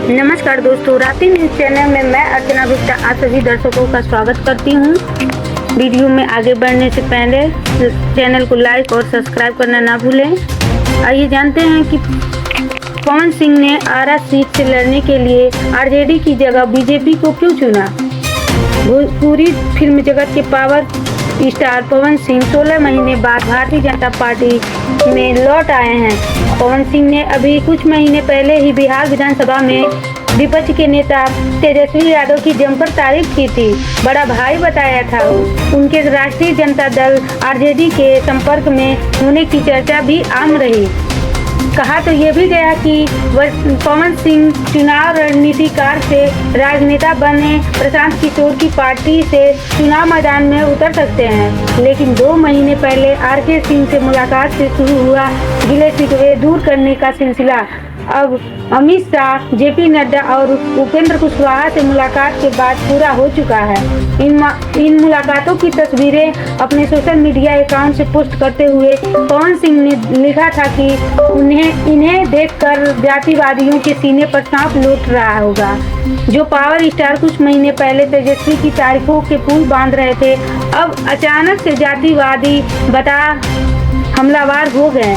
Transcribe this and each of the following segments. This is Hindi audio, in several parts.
नमस्कार दोस्तों, रात्रि न्यूज चैनल में मैं अर्चना गुप्ता आप सभी दर्शकों का स्वागत करती हूं। वीडियो में आगे बढ़ने से पहले चैनल को लाइक और सब्सक्राइब करना ना भूलें। आइए जानते हैं कि पवन सिंह ने आरा सीट से लड़ने के लिए आरजेडी की जगह बीजेपी को क्यों चुना। भोजपुरी फिल्म जगत के पावर स्टार पवन सिंह 16 महीने बाद भारतीय जनता पार्टी में लौट आए हैं। पवन सिंह ने अभी कुछ महीने पहले ही बिहार विधानसभा में विपक्ष के नेता तेजस्वी यादव की जमकर तारीफ की थी। बड़ा भाई बताया था। उनके राष्ट्रीय जनता दल आरजेडी के संपर्क में होने की चर्चा भी आम रही। कहा तो ये भी गया कि पवन सिंह चुनाव रणनीतिकार से राजनेता बने प्रशांत किशोर की पार्टी से चुनाव मैदान में उतर सकते हैं। लेकिन 2 महीने पहले आरके सिंह से मुलाकात से शुरू हुआ गिले शिकवे दूर करने का सिलसिला अब अमित शाह, जेपी नड्डा और उपेंद्र कुशवाहा से मुलाकात के बाद पूरा हो चुका है। इन मुलाकातों की तस्वीरें अपने सोशल मीडिया अकाउंट से पोस्ट करते हुए पवन सिंह ने लिखा था कि इन्हें देखकर जातिवादियों के सीने पर सांप लौट रहा होगा। जो पावर स्टार कुछ महीने पहले तेजस्वी की तारीफों के पुल बांध रहे थे, अब अचानक से जातिवादी बता हमलावर हो गए।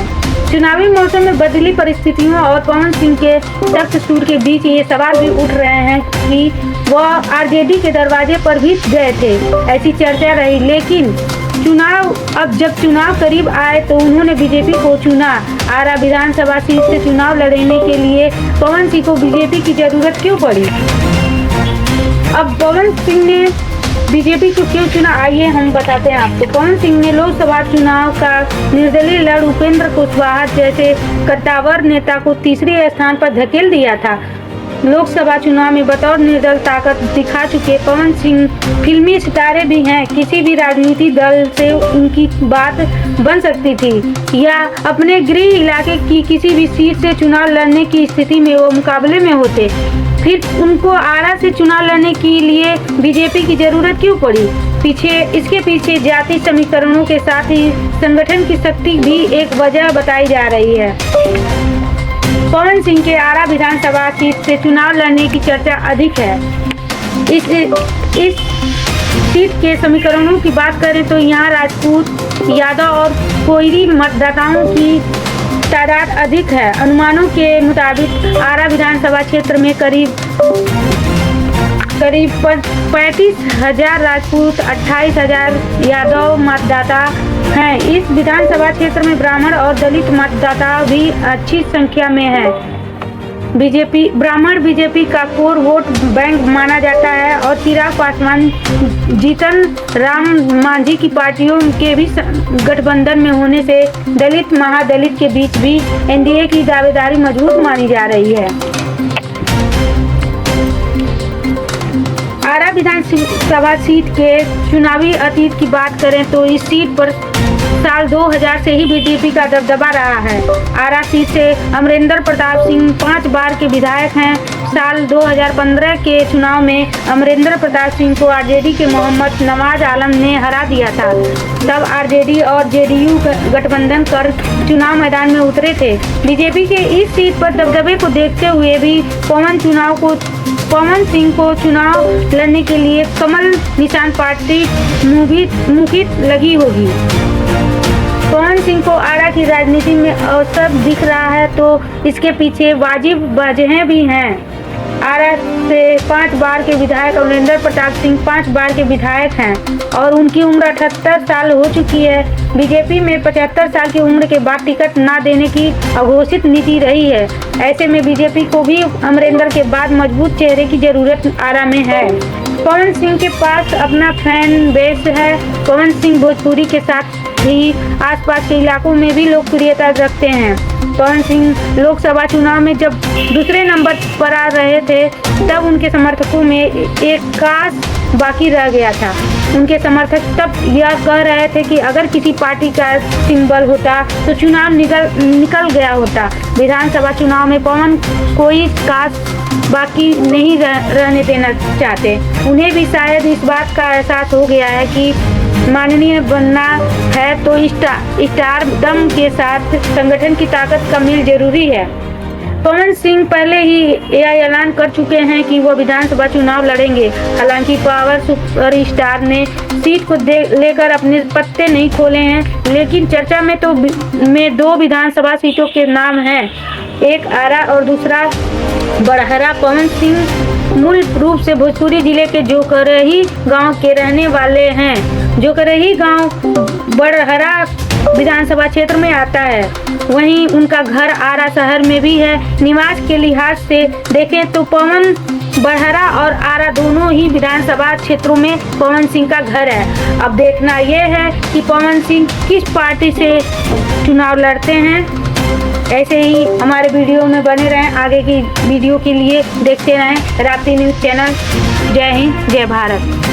चुनावी मौसम में बदली परिस्थितियों और पवन सिंह के सख्त सूर के बीच ये सवाल भी उठ रहे हैं कि वह आरजेडी के दरवाजे पर भी गए थे। ऐसी चर्चा रही, लेकिन जब चुनाव करीब आए तो उन्होंने बीजेपी को चुना। आरा विधानसभा सीट से चुनाव लड़ने के लिए पवन सिंह को बीजेपी की जरूरत क्यों पड़ी। अब पवन सिंह ने बीजेपी को क्यों चुना, आइए हम बताते हैं आपको। पवन सिंह ने लोकसभा चुनाव का निर्दलीय लड़ उपेंद्र कुशवाहा जैसे कद्दावर नेता को तीसरे स्थान पर धकेल दिया था। लोकसभा चुनाव में बतौर निर्दल ताकत दिखा चुके पवन सिंह फिल्मी सितारे भी हैं। किसी भी राजनीतिक दल से उनकी बात बन सकती थी या अपने गृह इलाके की किसी भी सीट से चुनाव लड़ने की स्थिति में वो मुकाबले में होते। फिर उनको आरा से चुनाव लड़ने के लिए बीजेपी की जरूरत क्यों पड़ी। इसके पीछे जाति समीकरणों के साथ ही संगठन की शक्ति भी एक वजह बताई जा रही है। पवन सिंह के आरा विधानसभा सीट से चुनाव लड़ने की चर्चा अधिक है। इस सीट के समीकरणों की बात करें तो यहाँ राजपूत, यादव और कोयरी मतदाताओं की तादाद अधिक है। अनुमानों के मुताबिक आरा विधानसभा क्षेत्र में करीब 35,000 राजपूत, 28,000 यादव मतदाता हैं। इस विधानसभा क्षेत्र में ब्राह्मण और दलित मतदाता भी अच्छी संख्या में हैं। ब्राह्मण बीजेपी का कोर वोट बैंक माना जाता है और चिराग पासवान, जीतन राम मांझी की पार्टियों के भी गठबंधन में होने से दलित महादलित के बीच भी एनडीए की दावेदारी मजबूत मानी जा रही है। आरा विधानसभा सीट के चुनावी अतीत की बात करें तो इस सीट पर साल 2000 से ही बीजेपी का दबदबा रहा है। आरा सीट से अमरेंद्र प्रताप सिंह 5 बार के विधायक हैं। साल 2015 के चुनाव में अमरेंद्र प्रताप सिंह को आरजेडी के मोहम्मद नवाज आलम ने हरा दिया था। तब आरजेडी और जेडीयू गठबंधन कर चुनाव मैदान में उतरे थे। बीजेपी के इस सीट पर दबदबे को देखते हुए भी पवन सिंह को चुनाव लड़ने के लिए कमल निशान पार्टी मुखी लगी होगी। पवन सिंह को आरा की राजनीति में अवसर दिख रहा है तो इसके पीछे वाजिब वजहें भी हैं। आरा से 5 बार के विधायक अमरेंद्र प्रताप सिंह 5 बार के विधायक हैं और उनकी उम्र 78 साल हो चुकी है। बीजेपी में 75 साल की उम्र के बाद टिकट ना देने की अघोषित नीति रही है। ऐसे में बीजेपी को भी अमरेंद्र के बाद मजबूत चेहरे की जरूरत आरा में है। पवन सिंह के पास अपना फैन बेस है। पवन सिंह भोजपुरी के साथ ही आसपास के इलाकों में भी लोकप्रियता रखते हैं। पवन सिंह लोकसभा चुनाव में जब दूसरे नंबर पर आ रहे थे तब उनके समर्थकों में एक कास बाकी रह गया था। उनके समर्थक तब यह कह रहे थे कि अगर किसी पार्टी का सिंबल होता तो चुनाव निकल गया होता। विधानसभा चुनाव में पवन कोई कास बाकी नहीं रहने देना चाहते। उन्हें भी शायद इस बात का एहसास हो गया है कि माननीय बनना है तो स्टार दम के साथ संगठन की ताकत का मेल जरूरी है। पवन सिंह पहले ही यह ऐलान कर चुके हैं कि वो विधानसभा चुनाव लड़ेंगे। हालांकि पावर सुपरस्टार ने सीट को लेकर अपने पत्ते नहीं खोले हैं, लेकिन चर्चा में दो विधानसभा सीटों के नाम हैं, एक आरा और दूसरा बड़हरा। पवन सिंह मूल रूप से भोजपुरी जिले के जोकरही गांव के रहने वाले हैं। जोकरही गांव बड़हरा विधानसभा क्षेत्र में आता है। वहीं उनका घर आरा शहर में भी है। निवास के लिहाज से देखें तो पवन बड़हरा और आरा दोनों ही विधानसभा क्षेत्रों में पवन सिंह का घर है। अब देखना यह है कि पवन सिंह किस पार्टी से चुनाव लड़ते हैं। ऐसे ही हमारे वीडियो में बने रहें। आगे की वीडियो के लिए देखते रहें राप्ती न्यूज़ चैनल। जय हिंद, जय भारत।